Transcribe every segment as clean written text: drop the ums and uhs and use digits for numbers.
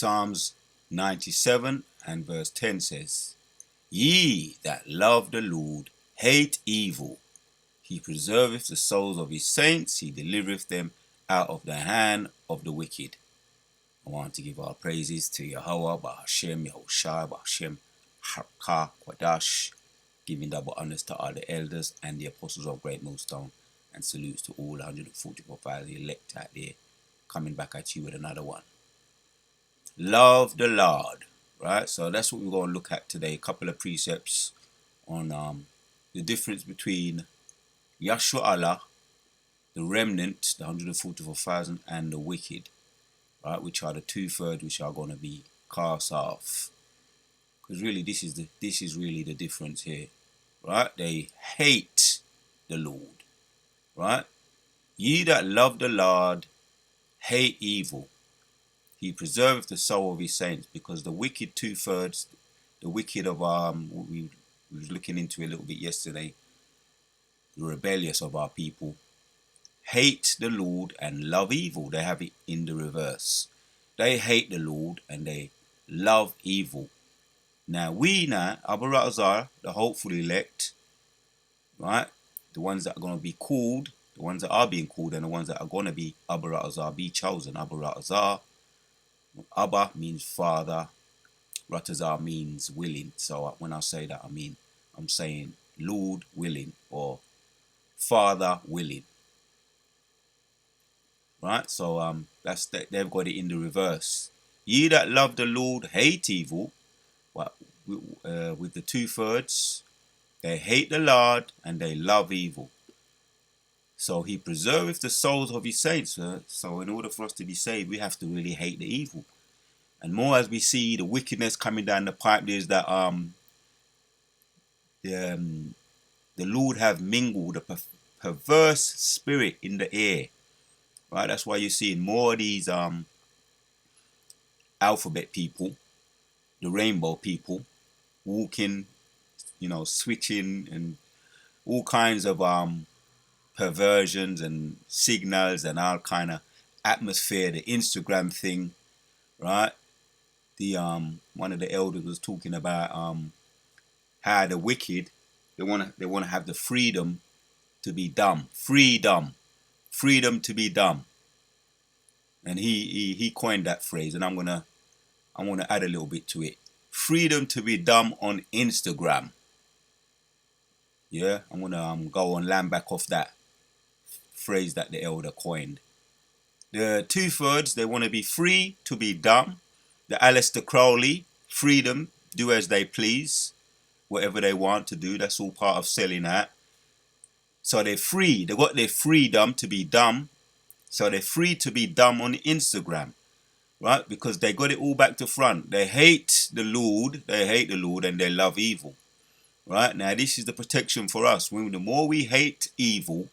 Psalms 97 and verse 10 says, Ye that love the Lord hate evil. He preserveth the souls of his saints. He delivereth them out of the hand of the wicked. I want to give our praises to Yahweh, Bahashem, Yahushua, Bahashem, Harka, Kwadash, giving double honors to all the elders and the apostles of Great Millstone, and salutes to all 144,000 elect out there, coming back at you with another one. Love the Lord, right? So that's what we're going to look at today. A couple of precepts on the difference between Yahshua Allah, the remnant, the 144,000, and the wicked, right? Which are the 2/3 which are going to be cast off. Because really, this is really the difference here, right? They hate the Lord, right? Ye that love the Lord hate evil. He preserveth the soul of his saints, because the wicked 2/3, the wicked of we was looking into a little bit yesterday, the rebellious of our people, hate the Lord and love evil. They have it in the reverse. They hate the Lord and they love evil. Now we Abu Razar, the hopeful elect, right? The ones that are going to be called, the ones that are being called, and the ones that are going to be Abu Razar, be chosen. Abu Razar, Abba means father, Ratazar means willing. So when I say that, I'm saying Lord willing or Father willing. Right? So that's that. They've got it in the reverse. Ye that love the Lord hate evil. With the 2/3, they hate the Lord and they love evil. So he preserveth the souls of his saints. So in order for us to be saved, we have to really hate the evil. And more as we see the wickedness coming down the pipe, there's that the Lord have mingled a perverse spirit in the air. Right? That's why you're seeing more of these alphabet people, the rainbow people, walking, switching and all kinds of perversions and signals and all kind of atmosphere, the Instagram thing, right? The one of the elders was talking about how the wicked they wanna have the freedom to be dumb, freedom to be dumb, and he coined that phrase, and I'm gonna add a little bit to it. Freedom to be dumb on Instagram. Yeah, I'm gonna go on land back off that phrase that the elder coined. The 2/3, they want to be free to be dumb. The Aleister Crowley, freedom, do as they please, whatever they want to do. That's all part of selling out. So they're free. They got their freedom to be dumb. So they're free to be dumb on Instagram, right? Because they got it all back to front. They hate the Lord, and they love evil, right? Now this is the protection for us. The more we hate evil,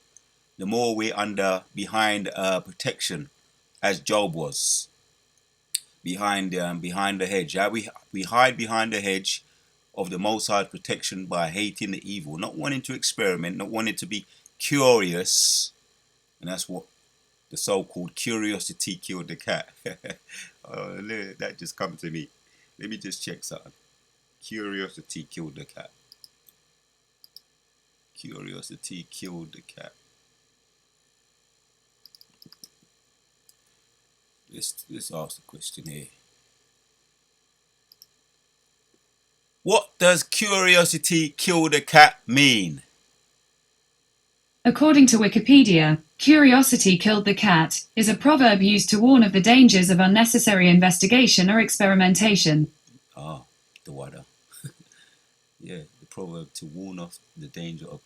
the more we're behind protection, as Job was behind the hedge. Yeah? We hide behind the hedge of the Most High's protection by hating the evil, not wanting to experiment, not wanting to be curious, and that's what the so-called curiosity killed the cat. That just come to me. Let me just check something. Curiosity killed the cat. Curiosity killed the cat. Let's ask the question here. What does curiosity kill the cat mean? According to Wikipedia, curiosity killed the cat is a proverb used to warn of the dangers of unnecessary investigation or experimentation. Ah, the water. Yeah, the proverb to warn of the danger of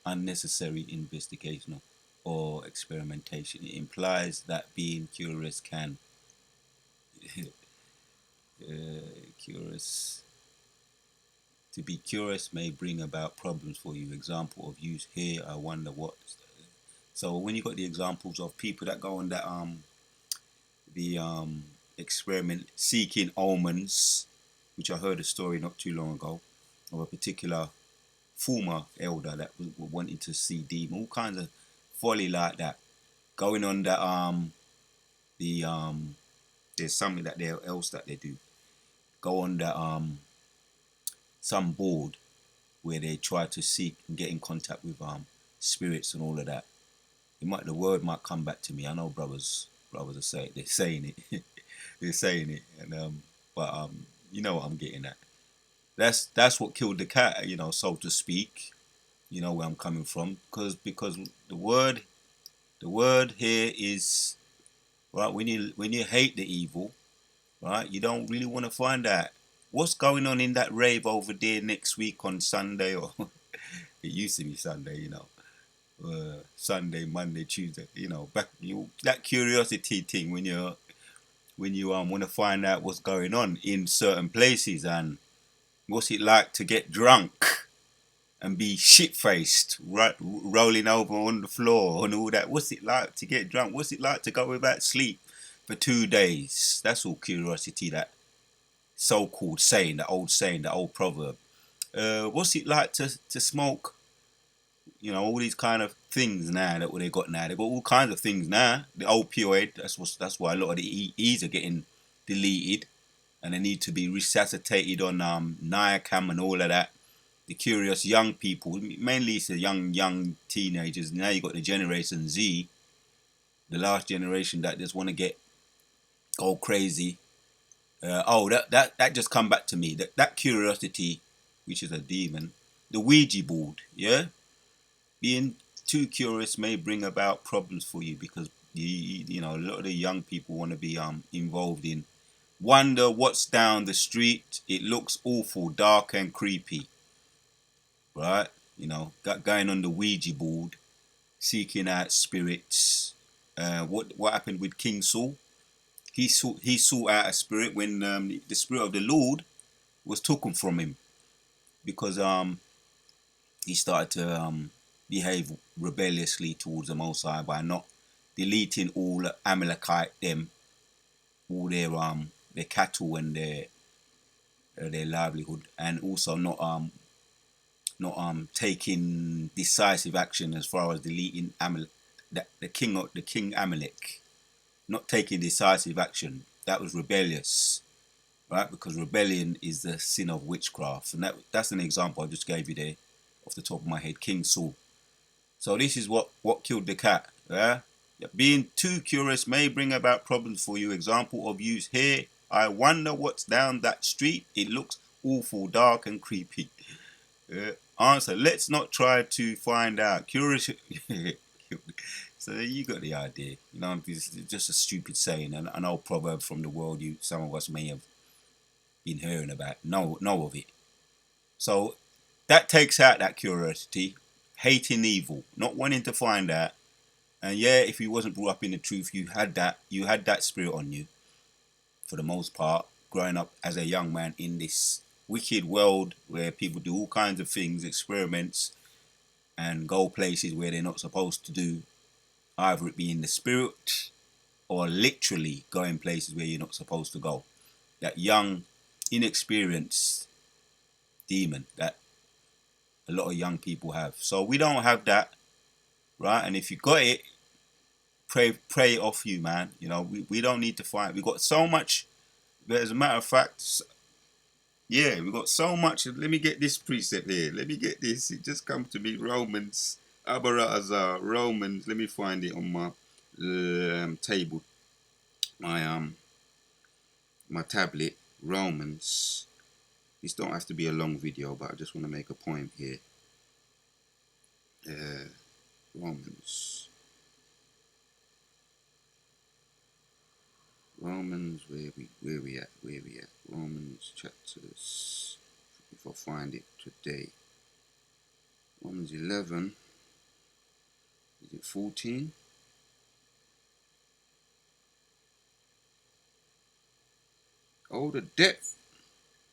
unnecessary investigation or experimentation. It implies that being curious can to be curious may bring about problems for you. Example of use here, I wonder what. So when you got the examples of people that go on that the experiment seeking omens, which I heard a story not too long ago of a particular former elder that was wanting to see demon, all kinds of folly like that, going on that there's something that else that they do. Go on the some board where they try to seek and get in contact with spirits and all of that. The word might come back to me. I know brothers are saying they're saying it, they're saying it, and but you know what I'm getting at. That's what killed the cat, you know, so to speak. You know where I'm coming from, because the word here is right. When you hate the evil, right, you don't really want to find out what's going on in that rave over there next week on Sunday, or it used to be Sunday, you know. Sunday, Monday, Tuesday, you know, back that curiosity thing when you want to find out what's going on in certain places, and what's it like to get drunk and be shit faced, rolling over on the floor and all that. What's it like to get drunk? What's it like to go without sleep for 2 days? That's all curiosity. That so-called saying, the old proverb. What's it like to smoke? You know, all these kind of things now that they got now. They got all kinds of things now. The opioid. That's why a lot of the E's are getting deleted, and they need to be resuscitated on Niacam and all of that. The curious young people, mainly it's the young teenagers. Now you got the Generation Z, the last generation that just want to go crazy. That just come back to me. That curiosity, which is a demon. The Ouija board, yeah. Being too curious may bring about problems for you, because you know a lot of the young people want to be involved in. Wonder what's down the street. It looks awful, dark and creepy, right? You know, going on the Ouija board, seeking out spirits. What happened with King Saul? He sought out a spirit when the spirit of the Lord was taken from him, because he started to behave rebelliously towards the Most High by not deleting all the Amalekite them, all their cattle and their livelihood, and also not taking decisive action as far as deleting the king Amalek, not taking decisive action. That was rebellious, right? Because rebellion is the sin of witchcraft, and that's an example I just gave you there, off the top of my head, King Saul. So this is what killed the cat. Yeah? Being too curious may bring about problems for you. Example of use here. I wonder what's down that street. It looks awful, dark and creepy. Answer. Let's not try to find out. Curious. So you got the idea. You know, it's just a stupid saying, an old proverb from the world some of us may have been hearing about. Know of it. So that takes out that curiosity, hating evil, not wanting to find out. And yeah, if you wasn't brought up in the truth, you had that spirit on you, for the most part, growing up as a young man in this wicked world where people do all kinds of things, experiments, and go places where they're not supposed to do, either it be in the spirit or literally going places where you're not supposed to go. That young, inexperienced demon that a lot of young people have. So we don't have that, right? And if you got it, pray it off you, man. You know, we don't need to fight. We got so much. As a matter of fact, yeah, we got so much. Let me get this precept here. Let me get this. It just come to me. Romans, Abarazar, Romans. Let me find it on my table, my tablet. Romans. This don't have to be a long video, but I just want to make a point here. Romans. Romans, where we at? Romans chapters. If I find it today. Romans 11. Is it 14? Oh, the depth.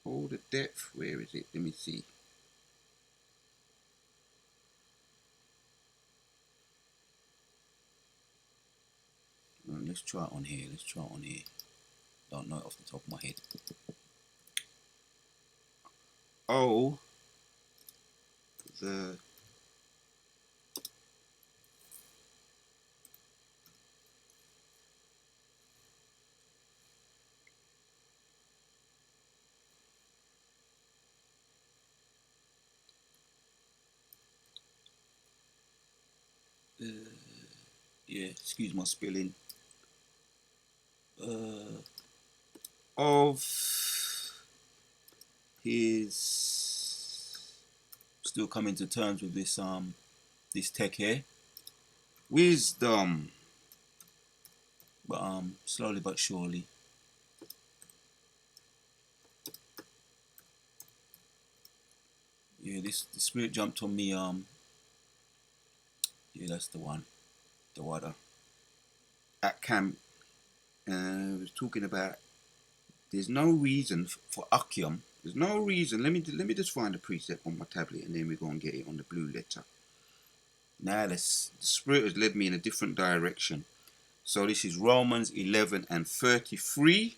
Oh, the depth. Where is it? Let me see. Let's try it on here. Don't know it off the top of my head. Oh, the yeah, excuse my spelling, of his, still coming to terms with this tech here, wisdom, but slowly but surely. Yeah, the spirit jumped on me. Yeah, that's the one, the water at camp. Was talking about there's no reason for Akyam. There's no reason. Let me just find a precept on my tablet, and then we're gonna get it on the blue letter. Now the spirit has led me in a different direction. So this is Romans 11 and 33.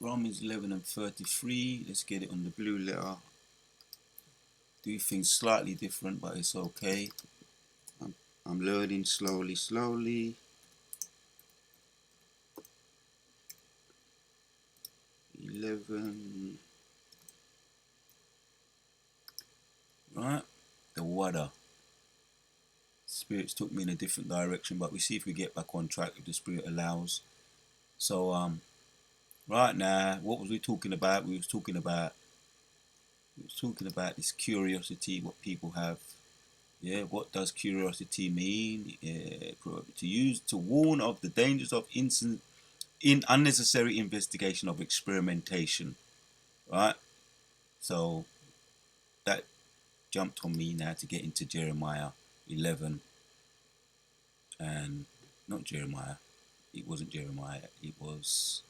Romans 11 and 33. Let's get it on the blue letter. Do things slightly different, but it's okay. I'm learning slowly, slowly. 11. Right? The water. Spirits took me in a different direction, but we see if we get back on track if the spirit allows. So right now, what was we talking about? We was talking about this curiosity, what people have. Yeah, what does curiosity mean? To warn of the dangers of in unnecessary investigation of experimentation. Right? So that jumped on me now to get into Jeremiah 11 and not Jeremiah. It wasn't Jeremiah. It was.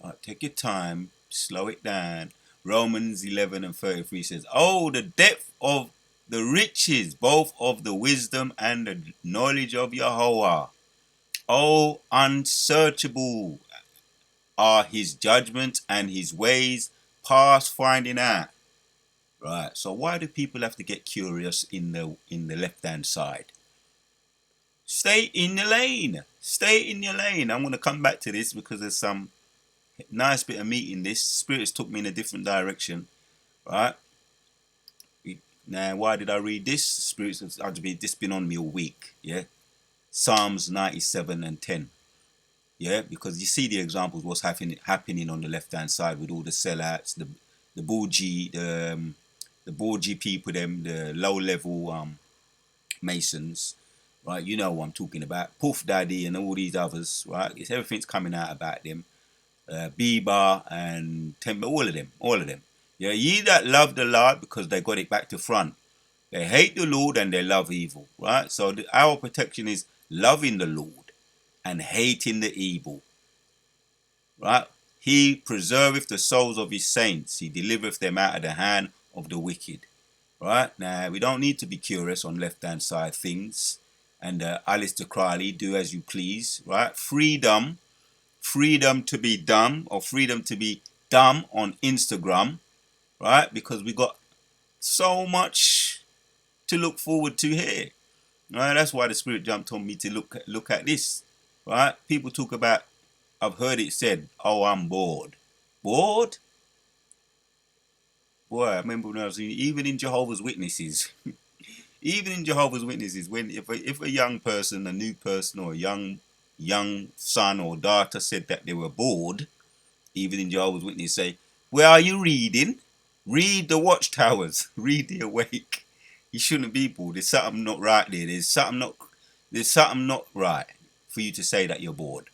Right, take your time, slow it down. Romans 11 and 33 says, "Oh, the depth of the riches, both of the wisdom and the knowledge of Yahweh. Oh, unsearchable are his judgments and his ways past finding out." Right. So why do people have to get curious in the left-hand side? Stay in your lane. Stay in your lane. I'm going to come back to this because there's some nice bit of meat in this. Spirits took me in a different direction, right? Now, why did I read this? Spirits have this been on me all week, yeah? Psalms 97 and 10, yeah? Because you see the examples what's happening on the left-hand side with all the sellouts, the Borgie, the Borgie people, them, the low-level Masons, right? You know what I'm talking about. Puff Daddy and all these others, right? It's everything's coming out about them. Bieber and Temple, all of them. Yeah, ye that love the Lord because they got it back to front. They hate the Lord and they love evil, right? So our protection is loving the Lord and hating the evil, right? He preserveth the souls of his saints. He delivereth them out of the hand of the wicked, right? Now, we don't need to be curious on left-hand side things. And Alistair Crowley, do as you please, right? Freedom to be dumb or freedom to be dumb on Instagram, right? Because we got so much to look forward to here, right? That's why the spirit jumped on me to look at this, right? People talk about, I've heard it said, "Oh, I'm bored." Bored? Boy, I remember when I was even in Jehovah's Witnesses, even in Jehovah's Witnesses, when if a young person, a new person, or a young son or daughter said that they were bored, even in Jehovah's Witness say, "Where are you reading? Read the Watchtowers. Read the Awake." You shouldn't be bored. There's something not right there. There's something not right for you to say that you're bored.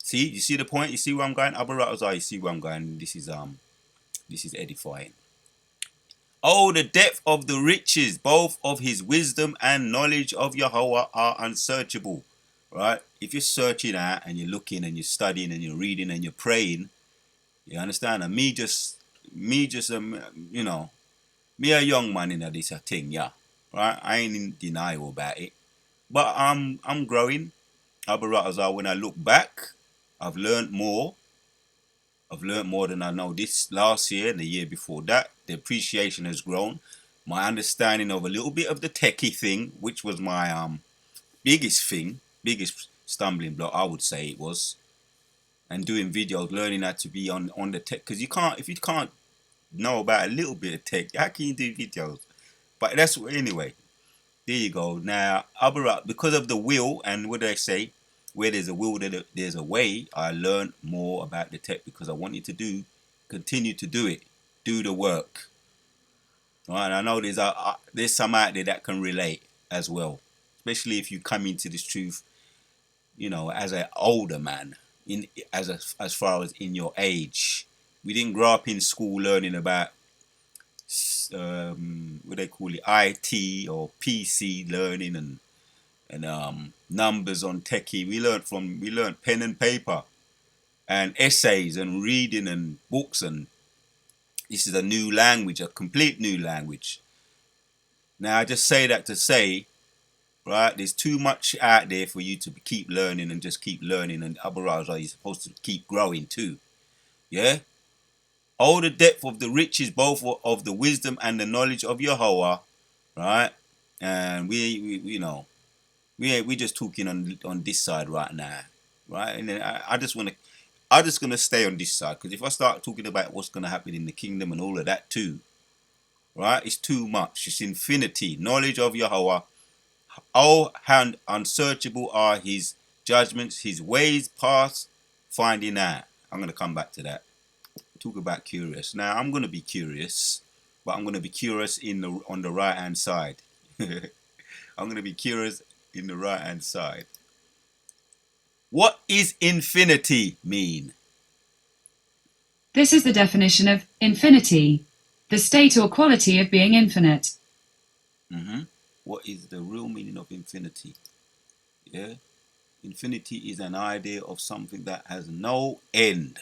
See, you see the point? You see where I'm going? Abaratazar, you see where I'm going? This is edifying. Oh, the depth of the riches, both of his wisdom and knowledge of Yahweh are unsearchable. Right? If you're searching out and you're looking and you're studying and you're reading and you're praying, you understand? And me just you know, me a young man in this a thing, yeah. Right? I ain't in denial about it. But I'm growing. Abaratazar, when I look back, I've learned more. I've learned more than I know this last year and the year before that. The appreciation has grown. My understanding of a little bit of the techie thing, which was my biggest stumbling block, I would say it was. And doing videos, learning how to be on the tech, because you can't know about a little bit of tech. How can you do videos? But that's anyway. There you go. Now, because of the will, and what do I say? Where there's a will, there's a way. I learned more about the tech because I wanted to continue to do it, do the work. Right? And I know there's some out there that can relate as well, especially if you come into this truth, as an older man, as far as in your age. We didn't grow up in school learning about what they call it, IT or PC learning and numbers on techie. We learned pen and paper and essays and reading and books, and this is a new language, a complete new language. Now I just say that to say, right, there's too much out there for you to keep learning and just keep learning, and otherwise are you supposed to keep growing too. Yeah? Oh, the depth of the riches both of the wisdom and the knowledge of Yahweh, right? And we just talking on this side right now, right? And then I just gonna stay on this side, because if I start talking about what's gonna happen in the kingdom and all of that too, right? It's too much. It's infinity, knowledge of Yahweh. All and unsearchable are his judgments, his ways past finding out. I'm gonna come back to that. Talk about curious. Now I'm gonna be curious, but I'm gonna be curious on the right hand side. I'm gonna be curious in the right hand side. What is infinity mean? This is the definition of infinity, the state or quality of being infinite. What is the real meaning of infinity? Yeah, infinity is an idea of something that has no end.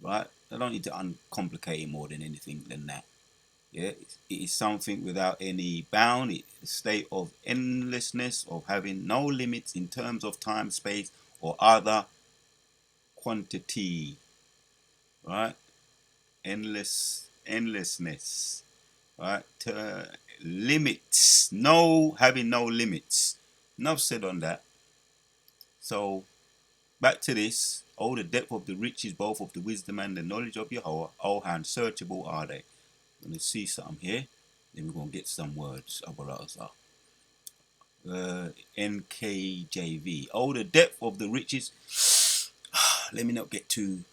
Right? I don't need to uncomplicate it more than anything than that. Yeah, it is something without any bound. It's a state of endlessness, of having no limits in terms of time, space, or other quantity. Right? Endlessness. Right? Limits. Having no limits. Enough said on that. So back to this. Oh, the depth of the riches, both of the wisdom and the knowledge of Yahweh. Oh, how unsearchable are they? I'm going to see something here. Then we're going to get some words. NKJV. Oh, the depth of the riches. Let me not get too.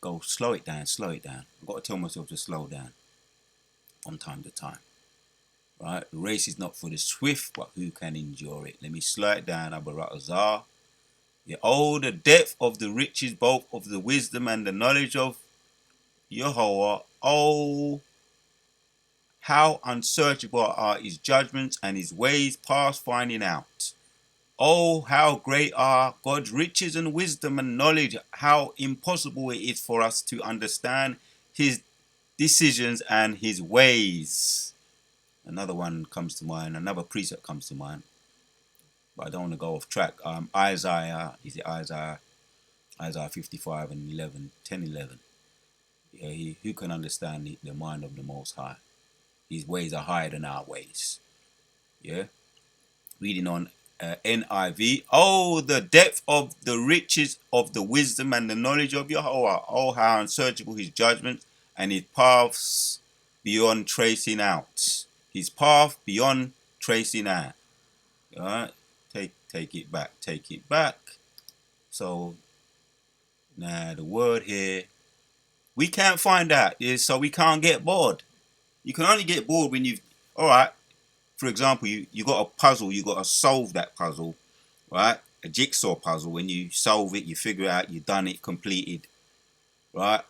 Go, slow it down. I've got to tell myself to slow down from time to time. Right? The race is not for the swift, but who can endure it? Let me slow it down. Yeah, oh, the depth of the riches, both of the wisdom and the knowledge of Yahweh. Oh, how unsearchable are his judgments and his ways past finding out. Oh, how great are God's riches and wisdom and knowledge. How impossible it is for us to understand his decisions and his ways. Another one comes to mind, another precept comes to mind, but I don't want to go off track. Isaiah 55 and 11, 10, 11. Yeah, who can understand the mind of the Most High? His ways are higher than our ways. Yeah. Reading on NIV. Oh, the depth of the riches of the wisdom and the knowledge of Yahweh. Oh, how unsearchable his judgments and his paths beyond tracing out. His path beyond tracing out. All right. Take it back. Take it back. So now the word here, we can't find out. So we can't get bored. You can only get bored when you've, all right, for example, you got a puzzle, you got to solve that puzzle, right? A jigsaw puzzle. When you solve it, you figure it out, you've done it, completed, right?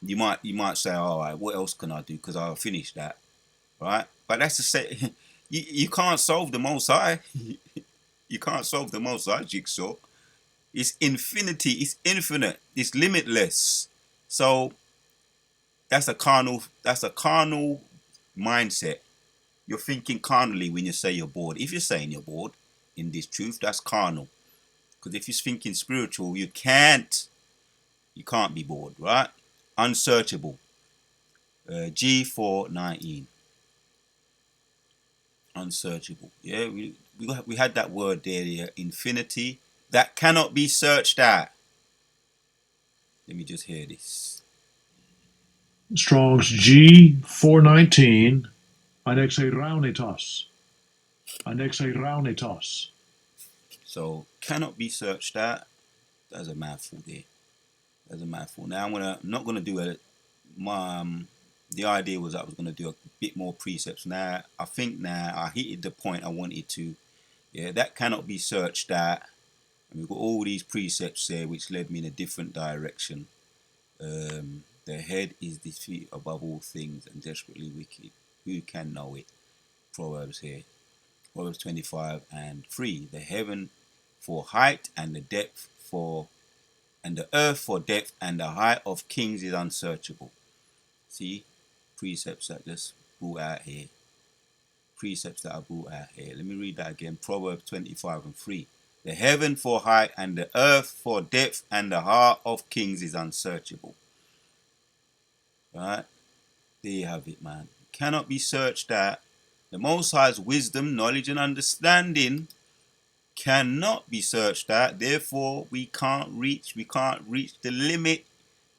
You might say, all right, what else can I do? Because I'll finish that, right? But that's to say, you can't solve the Most High. You can't solve the Most High jigsaw. It's infinity. It's infinite. It's limitless. So that's a carnal. That's a carnal mindset. You're thinking carnally when you say you're bored. If you're saying you're bored in this truth, that's carnal. Because if you're thinking spiritual, you can't be bored, right? Unsearchable. G419. Unsearchable. Yeah, we had that word there, infinity. That cannot be searched out. Let me just hear this. Strong's G419. Anexeiraunitos. Anexeiraunitos. So cannot be searched out. That's a mouthful there. That's a mouthful. Now I'm not gonna do my the idea was I was gonna do a bit more precepts. Now I think now I hit the point I wanted to. Yeah, that cannot be searched out. And we've got all these precepts there which led me in a different direction. The head is defeat above all things and desperately wicked. Who can know it? Proverbs here. Proverbs 25 and 3. The heaven for height and the depth for and the earth for depth and the height of kings is unsearchable. See, precepts that just brought out here. Precepts that are brought out here. Let me read that again. Proverbs 25 and 3. The heaven for height and the earth for depth and the heart of kings is unsearchable. Right? There you have it, man. Cannot be searched out. The Most High's wisdom, knowledge, and understanding cannot be searched out. Therefore, we can't reach the limit.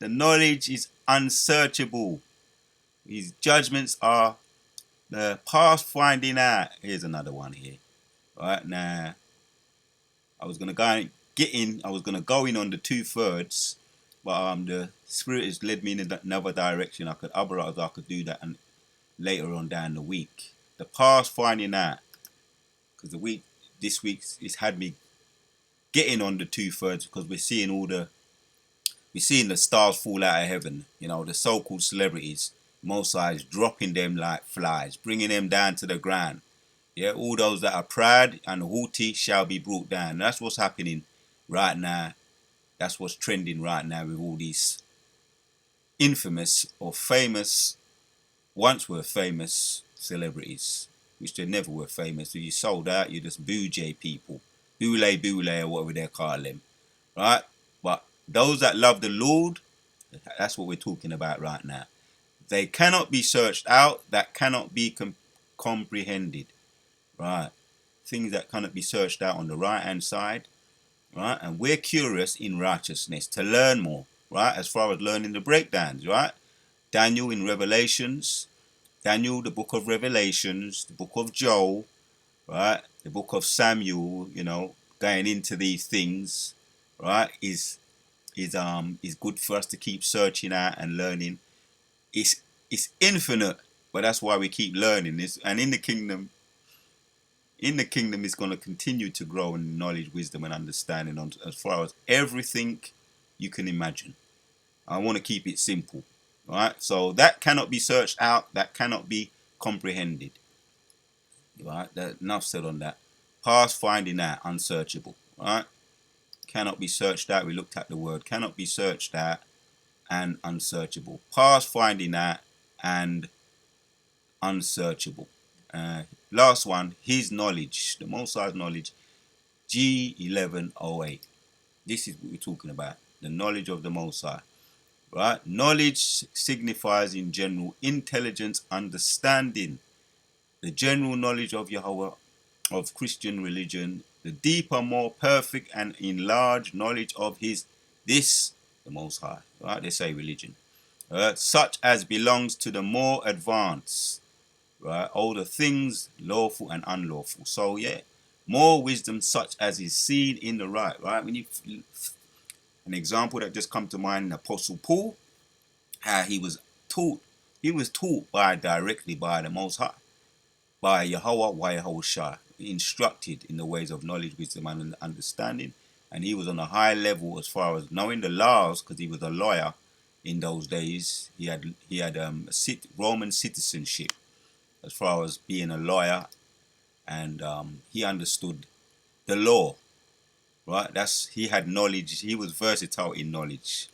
The knowledge is unsearchable. His judgments are past finding out. Here's another one here. Right now, I was gonna go in on the 2/3, but the Spirit has led me in another direction. I could do that and later on down the week. The past finding out, because this week it's had me getting on the 2/3 because we're seeing the stars fall out of heaven. You know, the so-called celebrities, Mosai is dropping them like flies, bringing them down to the ground. Yeah, all those that are proud and haughty shall be brought down. That's what's happening right now. That's what's trending right now with all these infamous or famous, once were famous celebrities, which they never were famous. So you sold out, you just boujay people. Boule, or whatever they call them. Right? But those that love the Lord, that's what we're talking about right now. They cannot be searched out, that cannot be comprehended. Right? Things that cannot be searched out on the right hand side. Right? And we're curious in righteousness to learn more. Right? As far as learning the breakdowns. Right? Daniel in Revelations. Daniel, the book of Revelations, the book of Joel, right? The book of Samuel, going into these things, right, is good for us to keep searching out and learning. It's infinite, but that's why we keep learning this. And in the kingdom, it's going to continue to grow in knowledge, wisdom, and understanding on as far as everything you can imagine. I want to keep it simple, right? So that cannot be searched out. That cannot be comprehended. Right? Enough said on that. Past finding out, unsearchable. Right? Cannot be searched out. We looked at the word. Cannot be searched out and unsearchable. Past finding out and unsearchable. Last one, his knowledge. The Most High's knowledge. G1108. This is what we're talking about. The knowledge of the Most High. Right? Knowledge signifies in general intelligence, understanding. The general knowledge of Yahweh, of Christian religion, the deeper, more perfect and enlarged knowledge of the Most High, right? They say religion, such as belongs to the more advanced, right? Older things, lawful and unlawful. So yeah, more wisdom such as is seen in the right? When you an example that just come to mind, Apostle Paul, how taught, he was taught directly by the Most High. By Yahweh Shai, instructed in the ways of knowledge, wisdom, and understanding. And he was on a high level as far as knowing the laws, because he was a lawyer in those days. He had Roman citizenship as far as being a lawyer, and he understood the law. Right? He had knowledge. He was versatile in knowledge.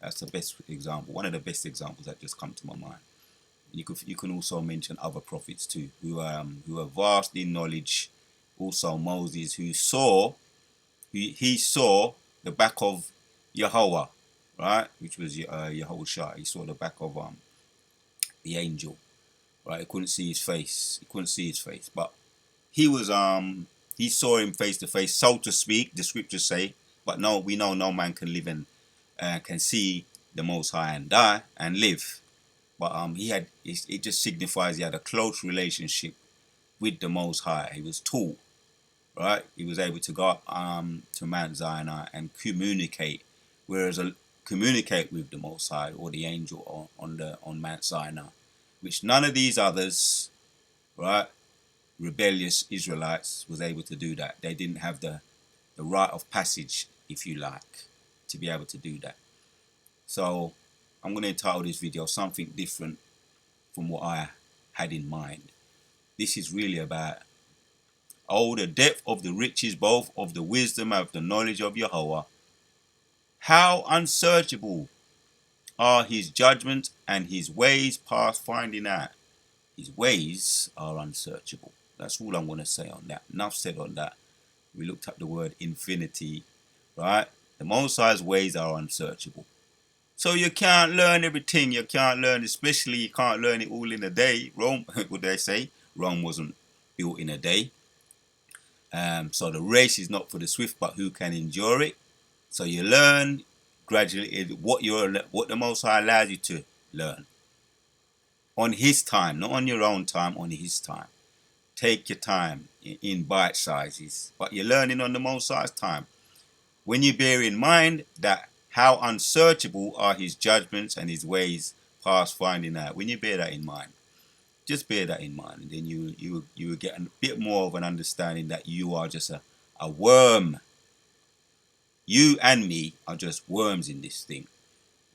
That's the best example. One of the best examples that just come to my mind. You can also mention other prophets too, who are vast in knowledge. Also Moses, he saw the back of Yahweh, right, which was Yahushua. He saw the back of the angel, right. He couldn't see his face. But he saw him face to face, so to speak. The scriptures say, but we know no man can live and can see the Most High and die and live. But it just signifies he had a close relationship with the Most High. He was taught, right? He was able to go up to Mount Sinai and communicate, communicate with the Most High or the angel on Mount Sinai, which none of these others, right, rebellious Israelites was able to do that. They didn't have the rite of passage, if you like, to be able to do that. So I'm going to entitle this video something different from what I had in mind. This is really about, oh, the depth of the riches, both of the wisdom of the knowledge of Yahweh. How unsearchable are his judgments and his ways past finding out. His ways are unsearchable. That's all I'm going to say on that. Enough said on that. We looked at the word infinity, right? The Most High's ways are unsearchable. So you can't learn everything. You can't learn, especially you can't learn it all in a day. Rome, what they say, Rome wasn't built in a day. So the race is not for the swift, but who can endure it. So you learn gradually what the Most High allows you to learn on His time, not on your own time, on His time. Take your time in bite sizes, but you're learning on the Most High's time. When you bear in mind that how unsearchable are His judgments and His ways past finding out. When you bear that in mind, just bear that in mind, and then you will get a bit more of an understanding that you are just a worm. You and me are just worms in this thing,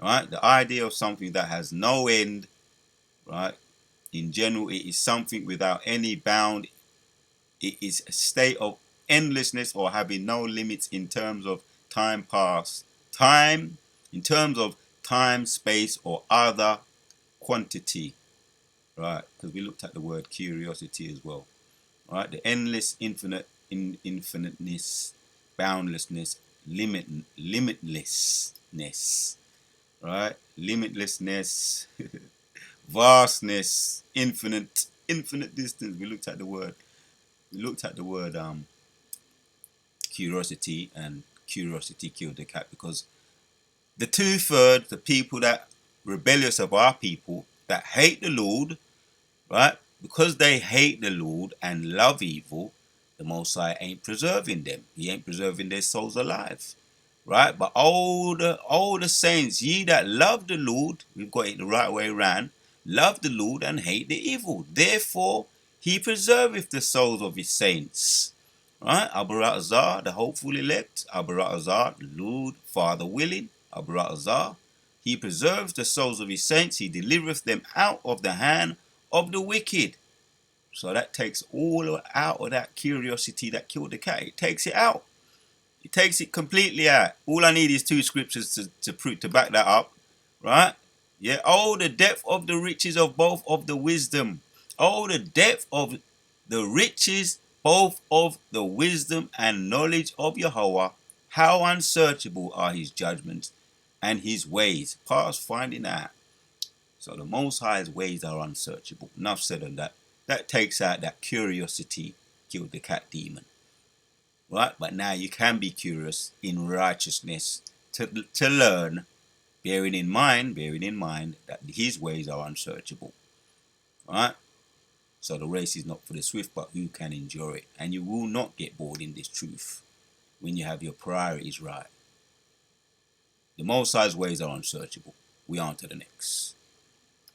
right? The idea of something that has no end, right? In general, it is something without any bound. It is a state of endlessness or having no limits in terms of time past, time, in terms of time, space, or other quantity, right? Because we looked at the word curiosity as well, right? The endless, infiniteness, boundlessness, limitlessness, right? Limitlessness, vastness, infinite distance. We looked at the word. Curiosity, and curiosity killed the cat, because the 2/3, the people that rebellious of our people that hate the Lord, right? Because they hate the Lord and love evil, the Most High ain't preserving them. He ain't preserving their souls alive, right? But all the saints, ye that love the Lord, we've got it the right way around, love the Lord and hate the evil. Therefore, He preserveth the souls of His saints. Right? Abarazar, the hopeful elect. Abarazar, Lord, Father willing. Abarazar, He preserves the souls of His saints. He delivereth them out of the hand of the wicked. So that takes all out of that curiosity that killed the cat. It takes it out. It takes it completely out. All I need is 2 scriptures to back that up. Right? Yeah. Oh, the depth of the riches of both of the wisdom. Oh, the depth of the riches both of the wisdom and knowledge of Yahweh. How unsearchable are His judgments and His ways past finding out. So the Most High's ways are unsearchable. Enough said on that. That takes out that curiosity, killed the cat demon. Right? But now you can be curious in righteousness to learn, bearing in mind that His ways are unsearchable. Right? So the race is not for the swift, but who can endure it. And you will not get bored in this truth when you have your priorities right. The Most High's ways are unsearchable. We on to the next.